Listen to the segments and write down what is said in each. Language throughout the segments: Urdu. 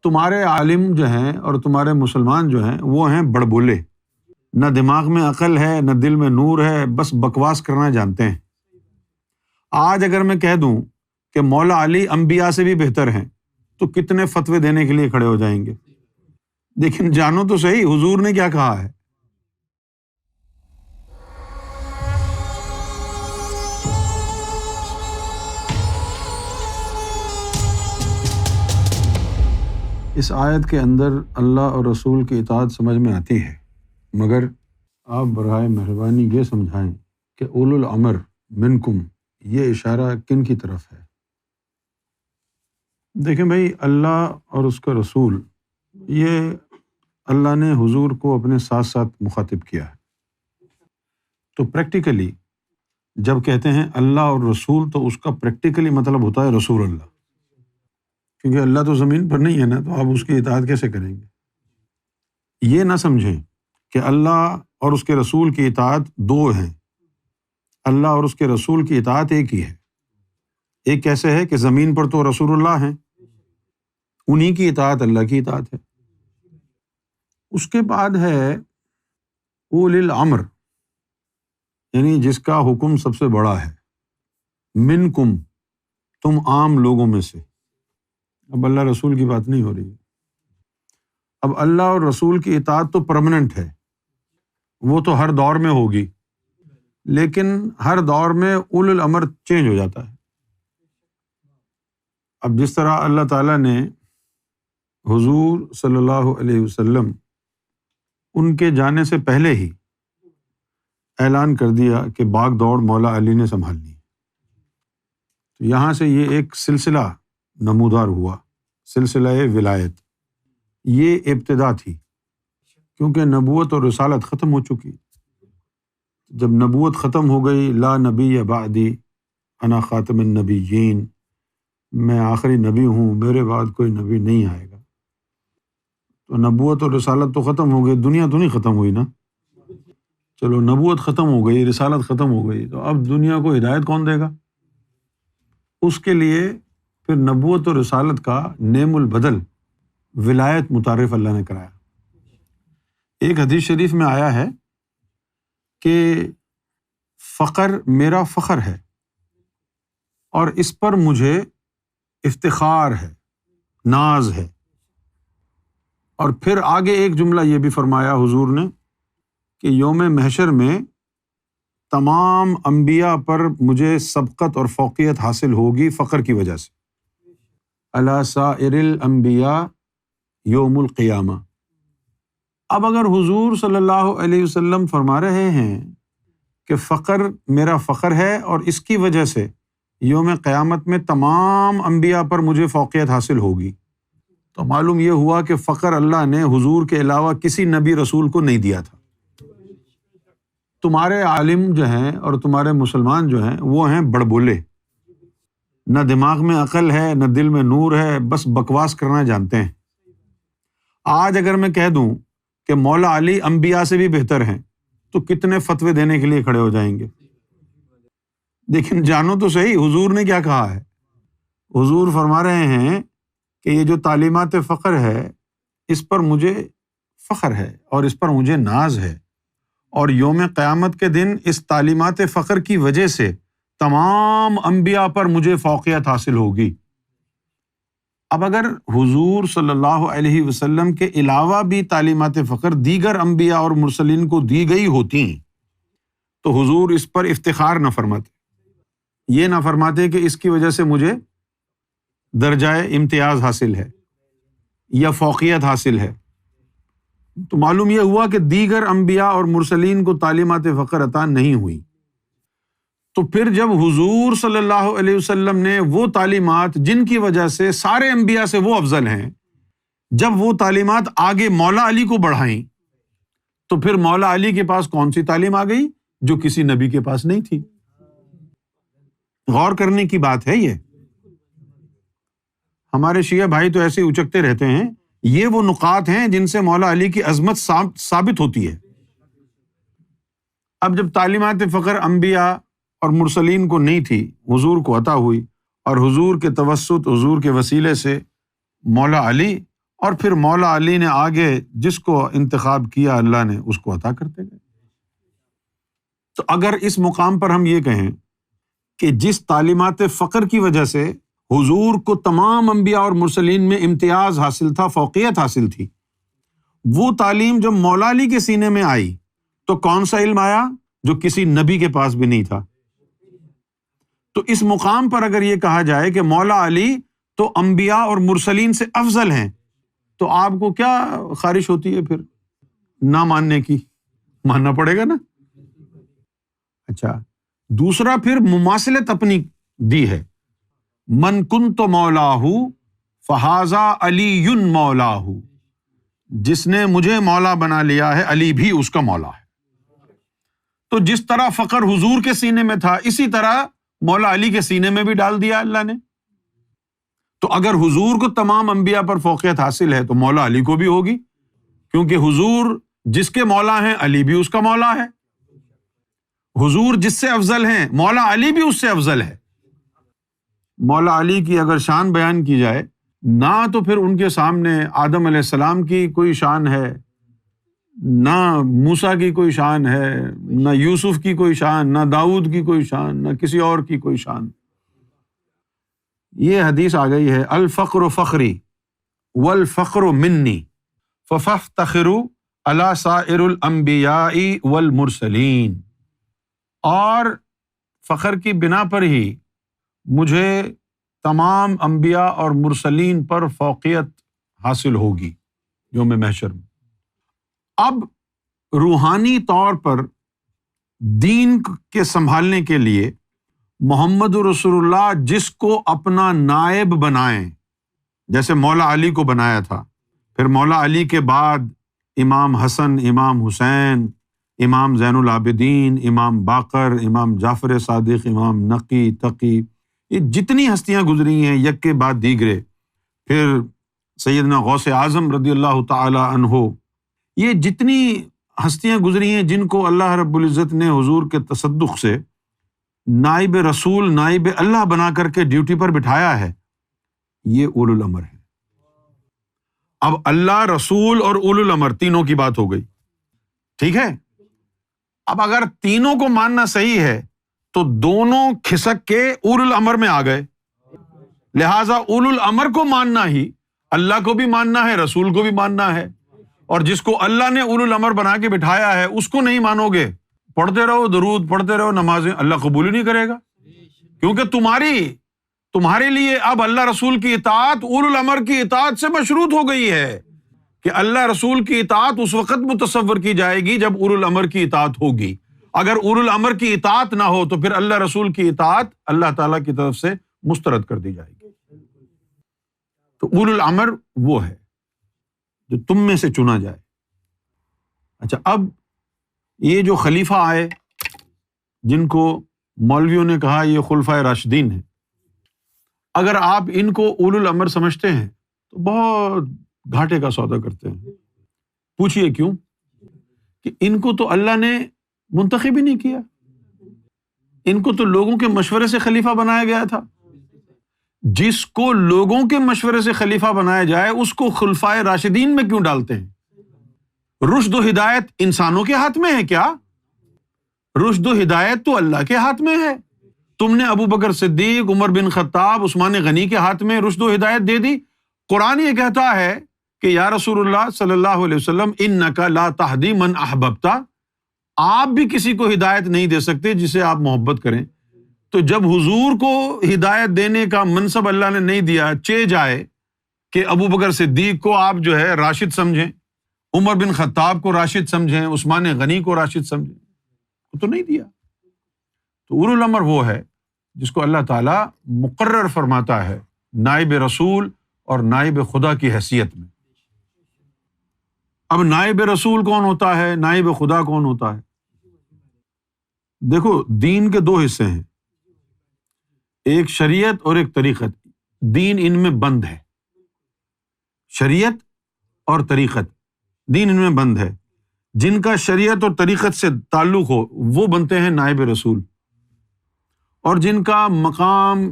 تمہارے عالم جو ہیں اور تمہارے مسلمان جو ہیں وہ ہیں بڑبولے، نہ دماغ میں عقل ہے نہ دل میں نور ہے، بس بکواس کرنا جانتے ہیں۔ آج اگر میں کہہ دوں کہ مولا علی انبیاء سے بھی بہتر ہیں تو کتنے فتوے دینے کے لیے کھڑے ہو جائیں گے، لیکن جانو تو صحیح حضور نے کیا کہا ہے۔ اس آیت کے اندر اللہ اور رسول کی اطاعت سمجھ میں آتی ہے، مگر آپ برائے مہربانی یہ سمجھائیں کہ اولو الامر منکم یہ اشارہ کن کی طرف ہے؟ دیکھیں بھائی، اللہ اور اس کا رسول، یہ اللہ نے حضور کو اپنے ساتھ ساتھ مخاطب کیا ہے، تو پریکٹیکلی جب کہتے ہیں اللہ اور رسول تو اس کا پریکٹیکلی مطلب ہوتا ہے رسول اللہ، کیونکہ اللہ تو زمین پر نہیں ہے نا، تو آپ اس کی اطاعت کیسے کریں گے؟ یہ نہ سمجھیں کہ اللہ اور اس کے رسول کی اطاعت دو ہیں، اللہ اور اس کے رسول کی اطاعت ایک ہی ہے۔ ایک کیسے ہے کہ زمین پر تو رسول اللہ ہیں، انہی کی اطاعت اللہ کی اطاعت ہے۔ اس کے بعد ہے اولی الامر، یعنی جس کا حکم سب سے بڑا ہے، منکم تم عام لوگوں میں سے۔ اب اللہ رسول کی بات نہیں ہو رہی ہے، اب اللہ اور رسول کی اطاعت تو پرماننٹ ہے، وہ تو ہر دور میں ہوگی، لیکن ہر دور میں اولو الامر چینج ہو جاتا ہے۔ اب جس طرح اللہ تعالیٰ نے حضور صلی اللہ علیہ وسلم ان کے جانے سے پہلے ہی اعلان کر دیا کہ باغ دوڑ مولا علی نے سنبھالنی، تو یہاں سے یہ ایک سلسلہ نمودار ہوا، سلسلہ ولایت، یہ ابتدا تھی، کیونکہ نبوت اور رسالت ختم ہو چکی۔ جب نبوت ختم ہو گئی، لا نبی بعدی انا خاتم النبیین، میں آخری نبی ہوں، میرے بعد کوئی نبی نہیں آئے گا، تو نبوت اور رسالت تو ختم ہو گئی، دنیا تو نہیں ختم ہوئی نا۔ چلو نبوت ختم ہو گئی، رسالت ختم ہو گئی، تو اب دنیا کو ہدایت کون دے گا؟ اس کے لیے پھر نبوت اور رسالت کا نعم البدل ولایت متعارف اللہ نے کرایا۔ ایک حدیث شریف میں آیا ہے کہ فقر میرا فخر ہے اور اس پر مجھے افتخار ہے، ناز ہے، اور پھر آگے ایک جملہ یہ بھی فرمایا حضور نے کہ یوم محشر میں تمام انبیاء پر مجھے سبقت اور فوقیت حاصل ہوگی فقر کی وجہ سے، علی سائر الانبیاء یوم القیامہ۔ اب اگر حضور صلی اللہ علیہ وسلم فرما رہے ہیں کہ فقر میرا فخر ہے اور اس کی وجہ سے یوم قیامت میں تمام انبیاء پر مجھے فوقیت حاصل ہوگی، تو معلوم یہ ہوا کہ فخر اللہ نے حضور کے علاوہ کسی نبی رسول کو نہیں دیا تھا۔ تمہارے عالم جو ہیں اور تمہارے مسلمان جو ہیں وہ ہیں بڑبولے، نہ دماغ میں عقل ہے نہ دل میں نور ہے، بس بکواس کرنا جانتے ہیں۔ آج اگر میں کہہ دوں کہ مولا علی انبیاء سے بھی بہتر ہیں تو کتنے فتوے دینے کے لیے کھڑے ہو جائیں گے، لیکن جانو تو صحیح حضور نے کیا کہا ہے۔ حضور فرما رہے ہیں کہ یہ جو تعلیمات فخر ہے اس پر مجھے فخر ہے اور اس پر مجھے ناز ہے، اور یوم قیامت کے دن اس تعلیمات فخر کی وجہ سے تمام انبیاء پر مجھے فوقیت حاصل ہوگی۔ اب اگر حضور صلی اللہ علیہ وسلم کے علاوہ بھی تعلیمات فخر دیگر انبیاء اور مرسلین کو دی گئی ہوتی تو حضور اس پر افتخار نہ فرماتے، یہ نہ فرماتے کہ اس کی وجہ سے مجھے درجہ امتیاز حاصل ہے یا فوقیت حاصل ہے۔ تو معلوم یہ ہوا کہ دیگر انبیاء اور مرسلین کو تعلیمات فخر عطا نہیں ہوئی، تو پھر جب حضور صلی اللہ علیہ وسلم نے وہ تعلیمات جن کی وجہ سے سارے انبیاء سے وہ افضل ہیں، جب وہ تعلیمات آگے مولا علی کو بڑھائیں، تو پھر مولا علی کے پاس کون سی تعلیم آ گئی جو کسی نبی کے پاس نہیں تھی۔ غور کرنے کی بات ہے یہ۔ ہمارے شیعہ بھائی تو ایسے اچکتے رہتے ہیں، یہ وہ نقاط ہیں جن سے مولا علی کی عظمت ثابت ہوتی ہے۔ اب جب تعلیمات فخر انبیاء اور مرسلین کو نہیں تھی، حضور کو عطا ہوئی، اور حضور کے توسط، حضور کے وسیلے سے مولا علی اور پھر مولا علی نے آگے جس کو انتخاب کیا اللہ نے اس کو عطا کرتے گئے۔ تو اگر اس مقام پر ہم یہ کہیں کہ جس تعلیمات فقر کی وجہ سے حضور کو تمام انبیاء اور مرسلین میں امتیاز حاصل تھا، فوقیت حاصل تھی، وہ تعلیم جب مولا علی کے سینے میں آئی تو کون سا علم آیا جو کسی نبی کے پاس بھی نہیں تھا؟ تو اس مقام پر اگر یہ کہا جائے کہ مولا علی تو انبیاء اور مرسلین سے افضل ہیں، تو آپ کو کیا خواہش ہوتی ہے پھر نہ ماننے کی؟ ماننا پڑے گا نا۔ اچھا، دوسرا پھر مماثلت اپنی دی ہے، من کنت مولاہ فہذا علی مولاہ، جس نے مجھے مولا بنا لیا ہے علی بھی اس کا مولا ہے۔ تو جس طرح فقر حضور کے سینے میں تھا اسی طرح مولا علی کے سینے میں بھی ڈال دیا اللہ نے۔ تو اگر حضور کو تمام انبیاء پر فوقیت حاصل ہے تو مولا علی کو بھی ہوگی، کیونکہ حضور جس کے مولا ہیں علی بھی اس کا مولا ہے۔ حضور جس سے افضل ہیں مولا علی بھی اس سے افضل ہے۔ مولا علی کی اگر شان بیان کی جائے نہ تو پھر ان کے سامنے آدم علیہ السلام کی کوئی شان ہے، نہ موسیٰ کی کوئی شان ہے، نہ یوسف کی کوئی شان، نہ داؤد کی کوئی شان، نہ کسی اور کی کوئی شان۔ یہ حدیث آ گئی ہے، الفقر فخری والفقر منی ففافتخروا علی سائر الانبیاء والمرسلین، اور فخر کی بنا پر ہی مجھے تمام انبیاء اور مرسلین پر فوقیت حاصل ہوگی یوم محشر میں۔ اب روحانی طور پر دین کے سنبھالنے کے لیے محمد رسول اللہ جس کو اپنا نائب بنائیں، جیسے مولا علی کو بنایا تھا، پھر مولا علی کے بعد امام حسن، امام حسین، امام زین العابدین، امام باقر، امام جعفر صادق، امام نقی، تقی، یہ جتنی ہستیاں گزری ہیں یک کے بعد دیگرے، پھر سیدنا غوث اعظم رضی اللہ تعالی عنہ، یہ جتنی ہستیاں گزری ہیں جن کو اللہ رب العزت نے حضور کے تصدق سے نائب رسول، نائب اللہ بنا کر کے ڈیوٹی پر بٹھایا ہے، یہ اولو الامر ہے۔ اب اللہ، رسول اور اولو الامر تینوں کی بات ہو گئی، ٹھیک ہے؟ اب اگر تینوں کو ماننا صحیح ہے تو دونوں کھسک کے اولو الامر میں آ گئے، لہٰذا اولو الامر کو ماننا ہی اللہ کو بھی ماننا ہے، رسول کو بھی ماننا ہے، اور جس کو اللہ نے اولو الامر بنا کے بٹھایا ہے اس کو نہیں مانو گے، پڑھتے رہو درود، پڑھتے رہو نمازیں، اللہ قبول ہی نہیں کرے گا، کیونکہ تمہارے لیے اب اللہ رسول کی اطاعت اولو الامر کی اطاعت سے مشروط ہو گئی ہے، کہ اللہ رسول کی اطاعت اس وقت متصور کی جائے گی جب اولو الامر کی اطاعت ہوگی۔ اگر اولو الامر کی اطاعت نہ ہو تو پھر اللہ رسول کی اطاعت اللہ تعالیٰ کی طرف سے مسترد کر دی جائے گی۔ تو اولو الامر وہ ہے جو تم میں سے چنا جائے۔ اچھا، اب یہ جو خلیفہ آئے جن کو مولویوں نے کہا یہ خلفائے راشدین ہیں، اگر آپ ان کو اولو الامر سمجھتے ہیں تو بہت گھاٹے کا سودا کرتے ہیں۔ پوچھئے کیوں؟ کہ ان کو تو اللہ نے منتخب ہی نہیں کیا، ان کو تو لوگوں کے مشورے سے خلیفہ بنایا گیا تھا۔ جس کو لوگوں کے مشورے سے خلیفہ بنایا جائے اس کو خلفائے راشدین میں کیوں ڈالتے ہیں؟ رشد و ہدایت انسانوں کے ہاتھ میں ہے کیا؟ رشد و ہدایت تو اللہ کے ہاتھ میں ہے۔ تم نے ابو بکر صدیق، عمر بن خطاب، عثمان غنی کے ہاتھ میں رشد و ہدایت دے دی۔ قرآن یہ کہتا ہے کہ یا رسول اللہ صلی اللہ علیہ وسلم انک لا تہدی من احببت، آپ بھی کسی کو ہدایت نہیں دے سکتے جسے آپ محبت کریں۔ تو جب حضور کو ہدایت دینے کا منصب اللہ نے نہیں دیا، چہ جائے کہ ابو بکر صدیق کو آپ جو ہے راشد سمجھیں، عمر بن خطاب کو راشد سمجھیں، عثمان غنی کو راشد سمجھیں، تو نہیں دیا۔ تو اولو الامر وہ ہے جس کو اللہ تعالیٰ مقرر فرماتا ہے نائب رسول اور نائب خدا کی حیثیت میں۔ اب نائب رسول کون ہوتا ہے، نائب خدا کون ہوتا ہے؟ دیکھو، دین کے دو حصے ہیں، ایک شریعت اور ایک طریقت۔ دین ان میں بند ہے، شریعت اور طریقت، دین ان میں بند ہے۔ جن کا شریعت اور طریقت سے تعلق ہو وہ بنتے ہیں نائب رسول، اور جن کا مقام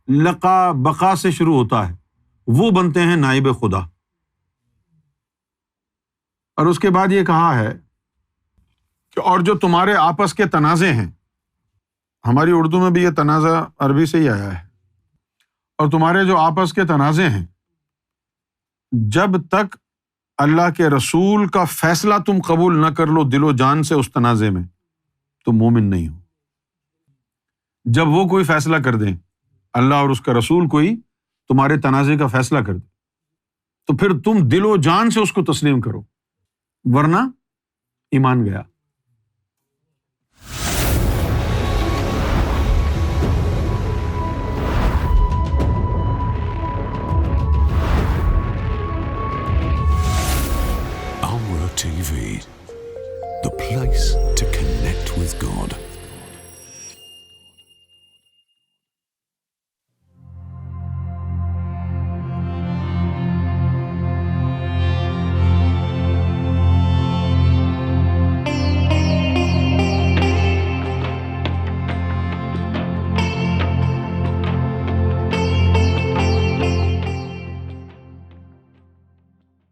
لقا بقا سے شروع ہوتا ہے وہ بنتے ہیں نائب خدا۔ اور اس کے بعد یہ کہا ہے کہ اور جو تمہارے آپس کے تنازع ہیں، ہماری اردو میں بھی یہ تنازع عربی سے ہی آیا ہے، اور تمہارے جو آپس کے تنازع ہیں، جب تک اللہ کے رسول کا فیصلہ تم قبول نہ کر لو دل و جان سے اس تنازع میں، تم مومن نہیں ہو۔ جب وہ کوئی فیصلہ کر دیں، اللہ اور اس کا رسول کوئی تمہارے تنازع کا فیصلہ کر دے، تو پھر تم دل و جان سے اس کو تسلیم کرو، ورنہ ایمان گیا۔